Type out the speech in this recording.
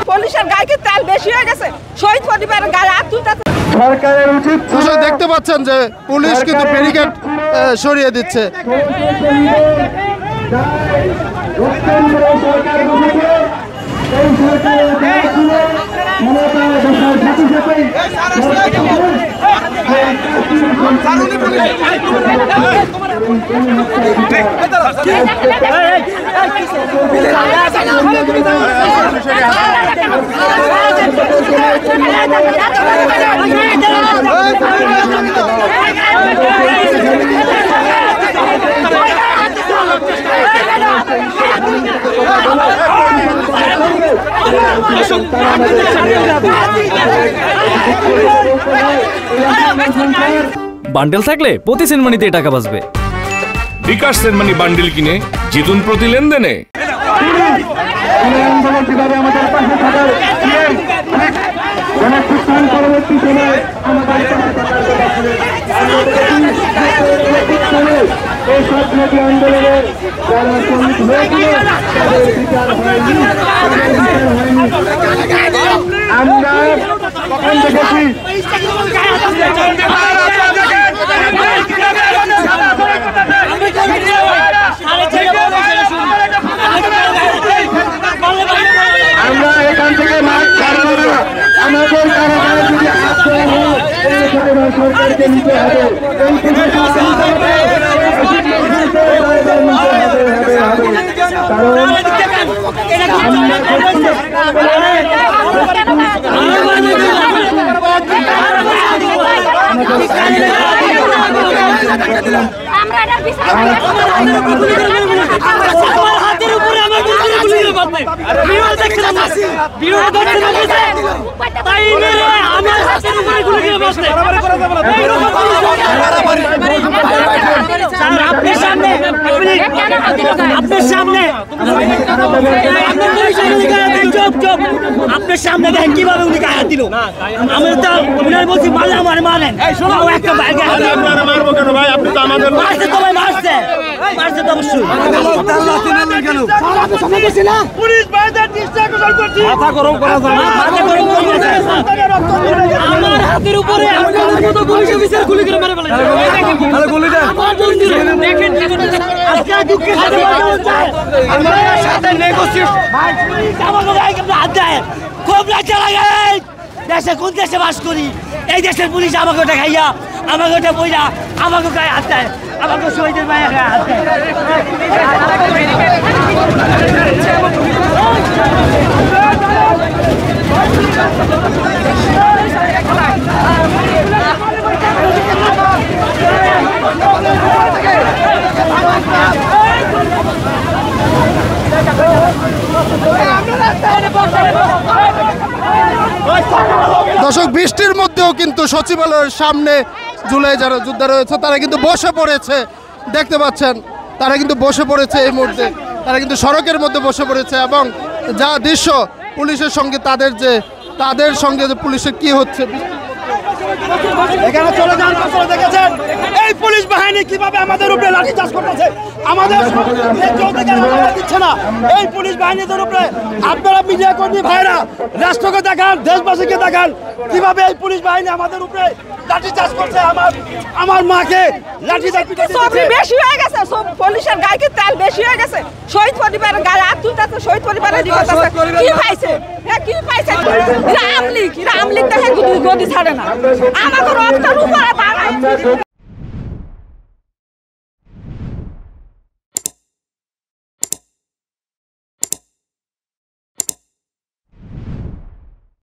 পুলিশের গায়ে কি তেল বেশি হয়ে গেছে? শহীদ পরিবারের গায়ে হাত তুলতেছে। দর্শক দেখতে পাচ্ছেন যে পুলিশ কিন্তু ব্যারিকেড সরিয়ে দিচ্ছে। বান্ডেল থাকলে প্রতি সেনমানিতে টাকা বাঁচবে। বিকাশ সেনমানি বান্ডেল কিনে জিতুন প্রতি লেনদেনে। আমরা কখন দেখেছি আমরা এখান থেকে মাঠ ছাড়বো না। আমাদের কারাগারে যদি সরকারকে নিতে হবে, আপনার সামনে দেখেন কিভাবে উনি গায়ে দিল। আমি তো উনার বলছি মারলে আমার মারেন। একটা মারবো কেন ভাই? আপনি তো আমাদের মারছে, তো ভাই মারছে মারছে তো অবশ্যই। পুলিশ ভাইদের দৃষ্টি আকর্ষণ করছি। মাথা গরম করা যায় না, মাথা গরম করছে। আমার হাতের উপরে আপনাদের মতো পুলিশ অফিসার গুলি করে মেরে ফেলেছে। আরে গুলি দেন, দেখেন আজকে দুঃখের সাথে কথা হচ্ছে। আমরা সাথে নেগোসিয়েট ভাই পুলিশ আমাকে গায়ে কেমন হাত দেয়? খুব লজ্জা লাগে। দেশে কোন দেশে বাস করি, এই দেশের পুলিশ আমাকে ওটা খাইয়া, আমাকে ওটা বইয়া, আমাকে গায়ে হাত দেয়, আমাকে শহীদের গায়ে হাত দেয়। দর্শক বৃষ্টির মধ্যেও কিন্তু সচিবালয়ের সামনে জুলাই যারা যোদ্ধা রয়েছে তারা কিন্তু বসে পড়েছে। দেখতে পাচ্ছেন তারা কিন্তু বসে পড়েছে এই মুহূর্তে, তারা কিন্তু সড়কের মধ্যে বসে পড়েছে। এবং যা দৃশ্য পুলিশের সঙ্গে তাদের সঙ্গে যে পুলিশের কি হচ্ছে এখানে চলে যান। দেখেছেন এই পুলিশ বাহিনী কিভাবে আমাদের উপরে লাঠিচার্জ করতেছে, আমাদের দিচ্ছে না। এই পুলিশ বাহিনীদের উপরে আপনারা মিডিয়া কর্মী ভাইরা রাষ্ট্রকে দেখান, দেশবাসীকে দেখান কিভাবে এই পুলিশ বাহিনী আমাদের উপরে লাঠিচার্জ করছে। আমার মাকে লাঠিচার্জ বেশি হয়ে গেছে। পুলিশের গায়ে কি তেল বেশি হয়ে গেছে? শহীদ পরিবারের গায়ে হাত তুলতেছে, শহীদ পরিবারের কি পাইছে? কি পাইছে? আমলিক দেখে গদি ছাড়ে না, আমাকে রক্তের উপরে